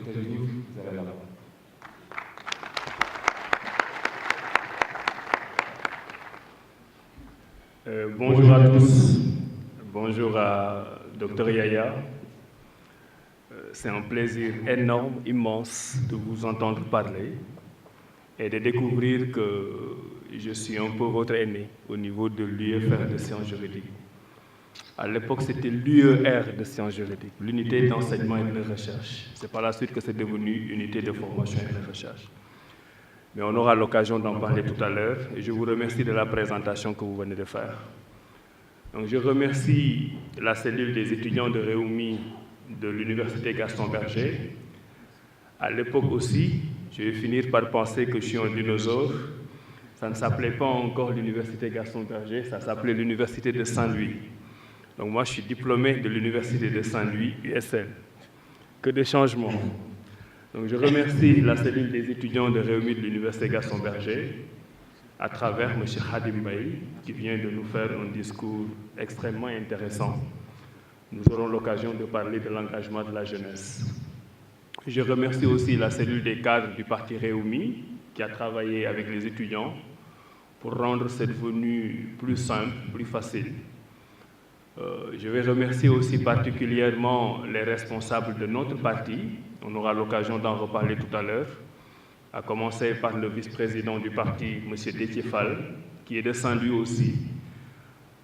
Dr. Diouf, vous avez la parole. Bonjour à tous, bonjour à Dr Yaya. C'est un plaisir énorme, immense de vous entendre parler et de découvrir que je suis un peu votre aîné au niveau de l'UFR de sciences juridiques. À l'époque, c'était l'UER de sciences juridiques, l'unité d'enseignement et de recherche. C'est par la suite que c'est devenu unité de formation et de recherche. Mais on aura l'occasion d'en parler tout à l'heure et je vous remercie de la présentation que vous venez de faire. Donc, je remercie la cellule des étudiants de Réumi de l'Université Gaston Berger. À l'époque aussi, je vais finir par penser que je suis un dinosaure. Ça ne s'appelait pas encore l'Université Gaston Berger, ça s'appelait l'Université de Saint-Louis. Donc moi, je suis diplômé de l'Université de Saint-Louis, USL. Que de changements. Donc je remercie la cellule des étudiants de Réumi de l'Université Gaston Berger, à travers M. Khadim Baye, qui vient de nous faire un discours extrêmement intéressant. Nous aurons l'occasion de parler de l'engagement de la jeunesse. Je remercie aussi la cellule des cadres du parti Réumi, qui a travaillé avec les étudiants pour rendre cette venue plus simple, plus facile. Je vais remercier aussi particulièrement les responsables de notre parti. On aura l'occasion d'en reparler tout à l'heure, à commencer par le vice-président du parti, M. Déthié Fall, qui est de Saint-Louis aussi,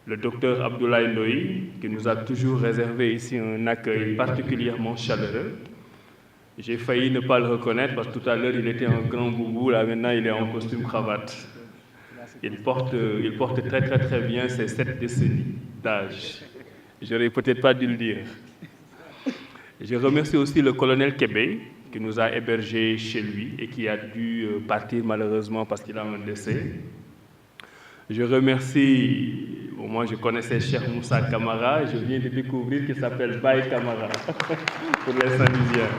le docteur Abdoulaye Ndoye, qui nous a toujours réservé ici un accueil particulièrement chaleureux. J'ai failli ne pas le reconnaître parce que tout à l'heure, il était en grand boubou, là maintenant il est en costume cravate. Il porte très bien ses 7 décennies d'âge. J'aurais peut-être pas dû le dire. Je remercie aussi le colonel Kébé, qui nous a hébergés chez lui et qui a dû partir malheureusement parce qu'il a un décès. Je remercie, moi je connaissais Cheikh Moussa Kamara, je viens de découvrir qu'il s'appelle Baye Kamara pour les Saint-Louisiens.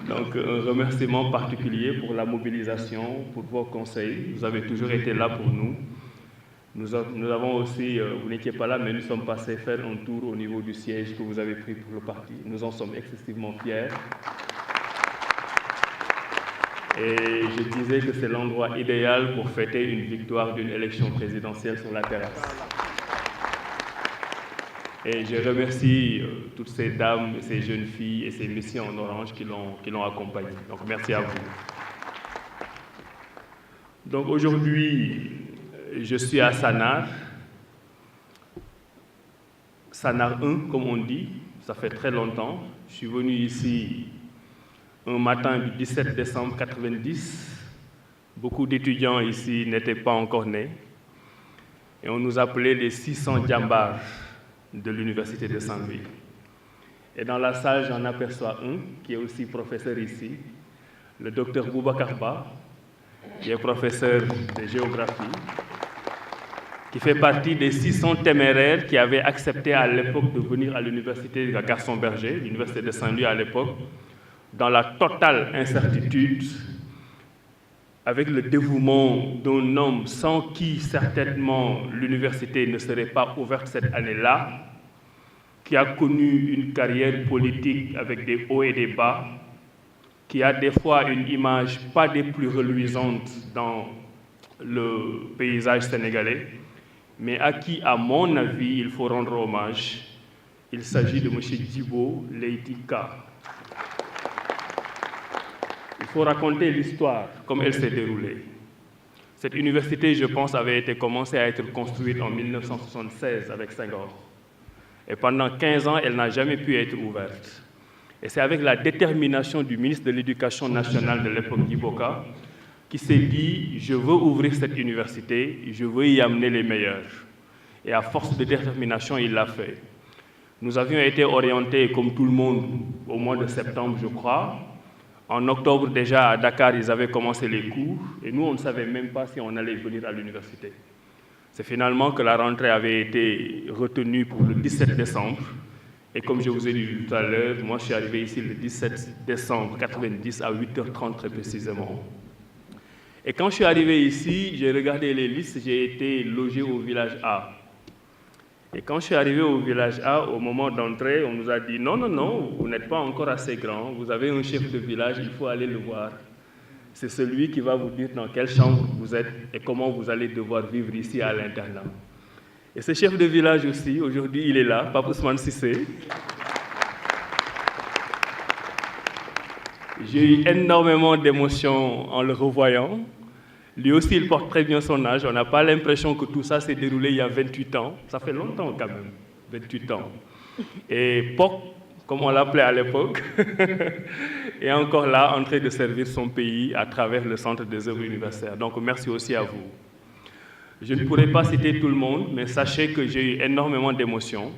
Donc un remerciement particulier pour la mobilisation, pour vos conseils. Vous avez toujours été là pour nous. Nous avons aussi, vous n'étiez pas là, mais nous sommes passés faire un tour au niveau du siège que vous avez pris pour le parti. Nous en sommes excessivement fiers. Et je disais que c'est l'endroit idéal pour fêter une victoire d'une élection présidentielle sur la terrasse. Et je remercie toutes ces dames, ces jeunes filles et ces messieurs en orange qui l'ont accompagné. Donc merci à vous. Donc aujourd'hui, je suis à Sanar. Sanar 1, comme on dit, ça fait très longtemps. Je suis venu ici un matin du 17 décembre 1990. Beaucoup d'étudiants ici n'étaient pas encore nés. Et on nous appelait les 600 djambars de l'Université de Saint-Louis. Et dans la salle, j'en aperçois un qui est aussi professeur ici, le docteur Boubacar Ba, qui est professeur de géographie, qui fait partie des 600 téméraires qui avaient accepté à l'époque de venir à l'Université de Gaston Berger, l'Université de Saint-Louis à l'époque, dans la totale incertitude, avec le dévouement d'un homme sans qui certainement l'université ne serait pas ouverte cette année-là, qui a connu une carrière politique avec des hauts et des bas, qui a des fois une image pas des plus reluisantes dans le paysage sénégalais, mais à qui, à mon avis, il faut rendre hommage. Il s'agit de M. Djibo Leyti Ka. Il faut raconter l'histoire comme elle s'est déroulée. Cette université, je pense, avait été commencée à être construite en 1976 avec Senghor. Et pendant 15 ans, elle n'a jamais pu être ouverte. Et c'est avec la détermination du ministre de l'Éducation nationale de l'époque, Iboka, qui s'est dit « je veux ouvrir cette université, je veux y amener les meilleurs ». Et à force de détermination, il l'a fait. Nous avions été orientés, comme tout le monde, au mois de septembre, je crois. En octobre, déjà, à Dakar, ils avaient commencé les cours. Et nous, on ne savait même pas si on allait venir à l'université. C'est finalement que la rentrée avait été retenue pour le 17 décembre. Et comme je vous ai dit tout à l'heure, moi, je suis arrivé ici le 17 décembre 1990 à 8h30 très précisément. Et quand je suis arrivé ici, j'ai regardé les listes, j'ai été logé au village A. Et quand je suis arrivé au village A, au moment d'entrer, on nous a dit non, non, non, vous n'êtes pas encore assez grand, vous avez un chef de village, il faut aller le voir. C'est celui qui va vous dire dans quelle chambre vous êtes et comment vous allez devoir vivre ici à l'internat. Et ce chef de village aussi, aujourd'hui, il est là, Pape Ousmane Cissé. J'ai eu énormément d'émotions en le revoyant. Lui aussi, il porte très bien son âge. On n'a pas l'impression que tout ça s'est déroulé il y a 28 ans. Ça fait longtemps quand même, 28 ans. Et POC, comme on l'appelait à l'époque, est encore là en train de servir son pays à travers le Centre des œuvres universitaires. Donc merci aussi à vous. Je ne pourrai pas citer tout le monde, mais sachez que j'ai eu énormément d'émotions.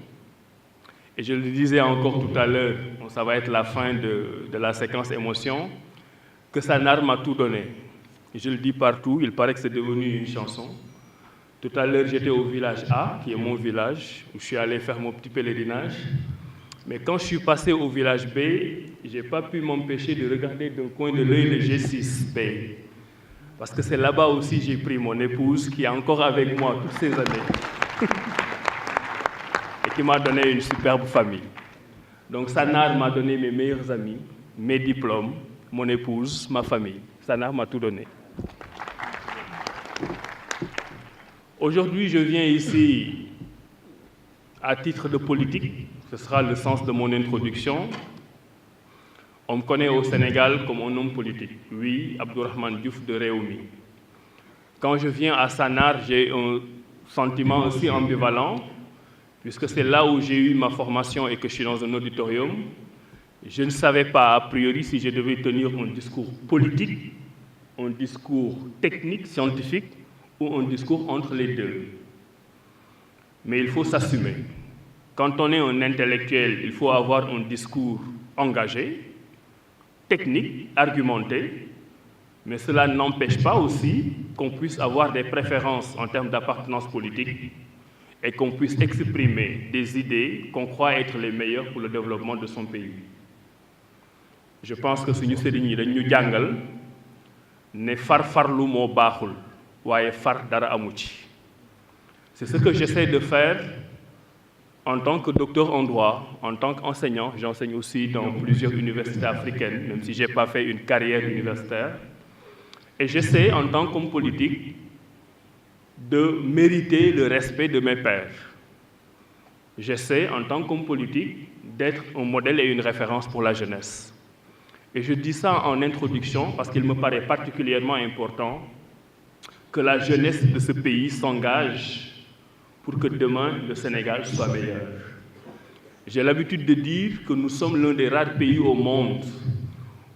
Et je le disais encore tout à l'heure, ça va être la fin de la séquence émotion, que Sanar m'a tout donné. Et je le dis partout, il paraît que c'est devenu une chanson. Tout à l'heure, j'étais au village A, qui est mon village, où je suis allé faire mon petit pèlerinage. Mais quand je suis passé au village B, je n'ai pas pu m'empêcher de regarder d'un coin de l'œil le G6B. Parce que c'est là-bas aussi que j'ai pris mon épouse, qui est encore avec moi toutes ces années. Et qui m'a donné une superbe famille. Donc Sanar m'a donné mes meilleurs amis, mes diplômes, mon épouse, ma famille. Sanar m'a tout donné. Aujourd'hui, je viens ici à titre de politique. Ce sera le sens de mon introduction. On me connaît au Sénégal comme un homme politique. Oui, Abdourahmane Diouf de Réumi. Quand je viens à Sanar, j'ai un sentiment aussi ambivalent, puisque c'est là où j'ai eu ma formation et que je suis dans un auditorium. Je ne savais pas a priori si je devais tenir un discours politique, un discours technique, scientifique, ou un discours entre les deux. Mais il faut s'assumer. Quand on est un intellectuel, il faut avoir un discours engagé, technique, argumenté, mais cela n'empêche pas aussi qu'on puisse avoir des préférences en termes d'appartenance politique et qu'on puisse exprimer des idées qu'on croit être les meilleures pour le développement de son pays. Je pense que suñu sëriñ yi dañ ñu jàngal ne farfarlu moo baaxul waaye far dara amu ci. C'est ce que j'essaie de faire en tant que docteur en droit, en tant qu'enseignant. J'enseigne aussi dans plusieurs universités africaines, même si je n'ai pas fait une carrière universitaire. Et j'essaie, en tant qu'homme politique, de mériter le respect de mes pairs. J'essaie, en tant qu'homme politique, d'être un modèle et une référence pour la jeunesse. Et je dis ça en introduction parce qu'il me paraît particulièrement important que la jeunesse de ce pays s'engage pour que demain, le Sénégal soit meilleur. J'ai l'habitude de dire que nous sommes l'un des rares pays au monde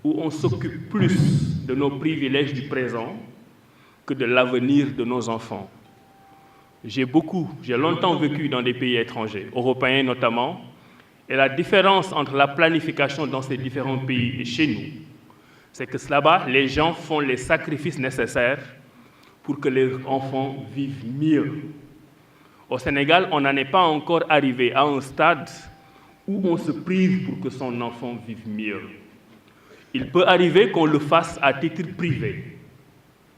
où on s'occupe plus de nos privilèges du présent que de l'avenir de nos enfants. J'ai longtemps vécu dans des pays étrangers, européens notamment, et la différence entre la planification dans ces différents pays et chez nous, c'est que là-bas, les gens font les sacrifices nécessaires pour que les enfants vivent mieux. Au Sénégal, on n'en est pas encore arrivé à un stade où on se prive pour que son enfant vive mieux. Il peut arriver qu'on le fasse à titre privé.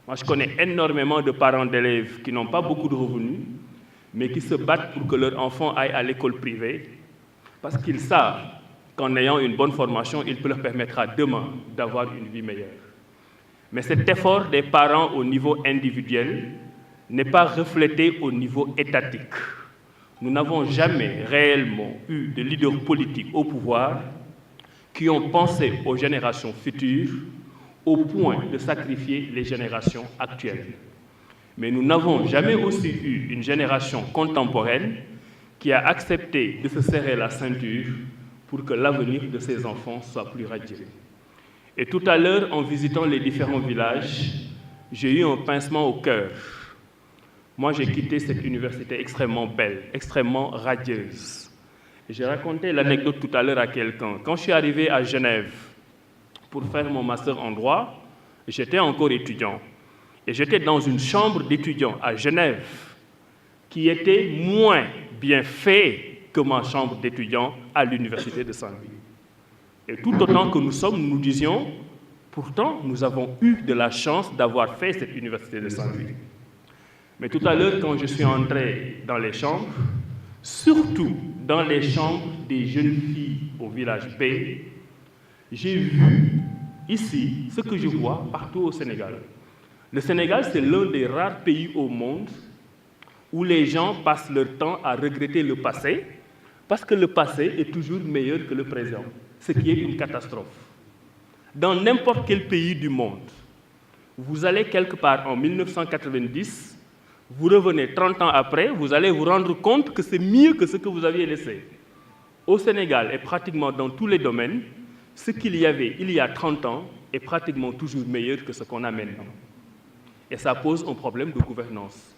Moi, je connais énormément de parents d'élèves qui n'ont pas beaucoup de revenus, mais qui se battent pour que leur enfant aille à l'école privée, parce qu'ils savent qu'en ayant une bonne formation, il peut leur permettre demain d'avoir une vie meilleure. Mais cet effort des parents au niveau individuel n'est pas reflété au niveau étatique. Nous n'avons jamais réellement eu de leaders politiques au pouvoir qui ont pensé aux générations futures au point de sacrifier les générations actuelles. Mais nous n'avons jamais aussi eu une génération contemporaine qui a accepté de se serrer la ceinture pour que l'avenir de ses enfants soit plus radieux. Et tout à l'heure, en visitant les différents villages, j'ai eu un pincement au cœur. Moi, j'ai quitté cette université extrêmement belle, extrêmement radieuse. Et j'ai raconté l'anecdote tout à l'heure à quelqu'un. Quand je suis arrivé à Genève pour faire mon master en droit, j'étais encore étudiant. Et j'étais dans une chambre d'étudiants à Genève qui était moins bien faite que ma chambre d'étudiant à l'université de Saint-Louis. Et tout autant que nous sommes, nous disions, pourtant, nous avons eu de la chance d'avoir fait cette université de Saint-Louis. Mais tout à l'heure, quand je suis entré dans les chambres, surtout dans les chambres des jeunes filles au village Paix, j'ai vu ici ce que je vois partout au Sénégal. Le Sénégal, c'est l'un des rares pays au monde où les gens passent leur temps à regretter le passé, parce que le passé est toujours meilleur que le présent, ce qui est une catastrophe. Dans n'importe quel pays du monde, vous allez quelque part en 1990, vous revenez 30 ans après, vous allez vous rendre compte que c'est mieux que ce que vous aviez laissé. Au Sénégal et pratiquement dans tous les domaines, ce qu'il y avait il y a 30 ans est pratiquement toujours meilleur que ce qu'on a maintenant. Et ça pose un problème de gouvernance.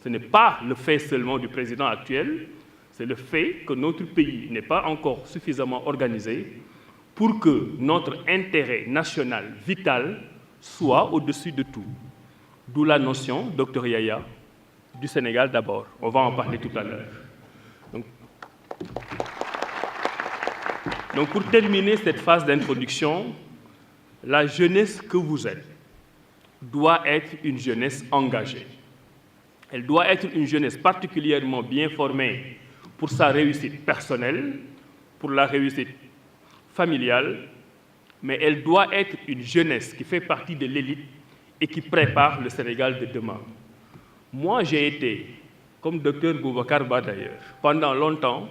Ce n'est pas le fait seulement du président actuel, c'est le fait que notre pays n'est pas encore suffisamment organisé pour que notre intérêt national vital soit au-dessus de tout. D'où la notion, Dr Yaya, du Sénégal d'abord. On va en parler tout à l'heure. Donc pour terminer cette phase d'introduction, la jeunesse que vous êtes doit être une jeunesse engagée. Elle doit être une jeunesse particulièrement bien formée pour sa réussite personnelle, pour la réussite familiale, mais elle doit être une jeunesse qui fait partie de l'élite et qui prépare le Sénégal de demain. Moi, j'ai été, comme Dr Boubacar Ba d'ailleurs, pendant longtemps,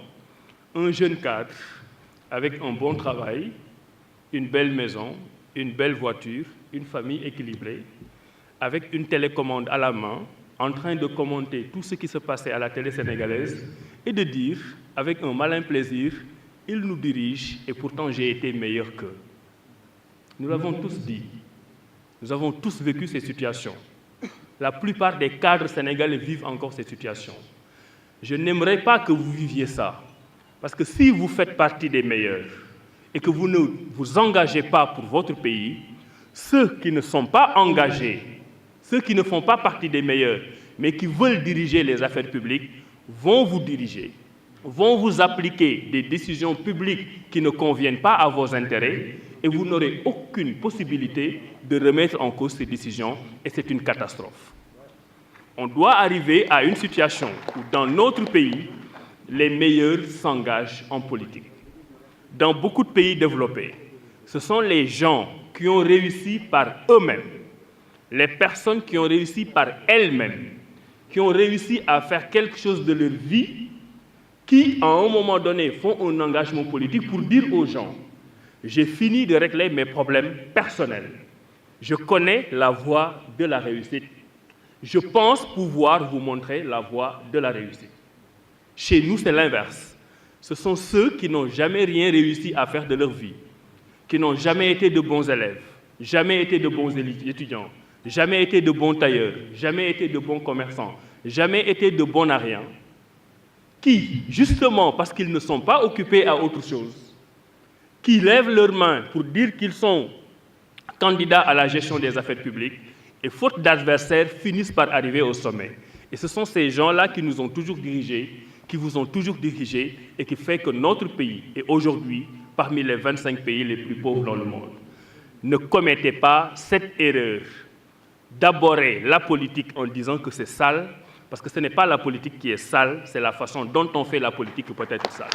un jeune cadre avec un bon travail, une belle maison, une belle voiture, une famille équilibrée, avec une télécommande à la main, en train de commenter tout ce qui se passait à la télé sénégalaise et de dire, avec un malin plaisir, ils nous dirigent et pourtant j'ai été meilleur qu'eux. Nous l'avons tous dit, nous avons tous vécu ces situations. La plupart des cadres sénégalais vivent encore ces situations. Je n'aimerais pas que vous viviez ça, parce que si vous faites partie des meilleurs et que vous ne vous engagez pas pour votre pays, ceux qui ne sont pas engagés, ceux qui ne font pas partie des meilleurs, mais qui veulent diriger les affaires publiques, vont vous diriger, vont vous appliquer des décisions publiques qui ne conviennent pas à vos intérêts, et vous n'aurez aucune possibilité de remettre en cause ces décisions, et c'est une catastrophe. On doit arriver à une situation où, dans notre pays, les meilleurs s'engagent en politique. Dans beaucoup de pays développés, ce sont les gens qui ont réussi par eux-mêmes, les personnes qui ont réussi par elles-mêmes, qui ont réussi à faire quelque chose de leur vie, qui, à un moment donné, font un engagement politique pour dire aux gens « J'ai fini de régler mes problèmes personnels. Je connais la voie de la réussite. Je pense pouvoir vous montrer la voie de la réussite. » Chez nous, c'est l'inverse. Ce sont ceux qui n'ont jamais rien réussi à faire de leur vie, qui n'ont jamais été de bons élèves, jamais été de bons étudiants, jamais été de bons tailleurs, jamais été de bons commerçants, jamais été de bons à rien, qui, justement parce qu'ils ne sont pas occupés à autre chose, qui lèvent leurs mains pour dire qu'ils sont candidats à la gestion des affaires publiques et, faute d'adversaires, finissent par arriver au sommet. Et ce sont ces gens-là qui nous ont toujours dirigés, qui vous ont toujours dirigés et qui fait que notre pays est aujourd'hui parmi les 25 pays les plus pauvres dans le monde. Ne commettez pas cette erreur d'aborder la politique en disant que c'est sale, parce que ce n'est pas la politique qui est sale, c'est la façon dont on fait la politique qui peut être sale.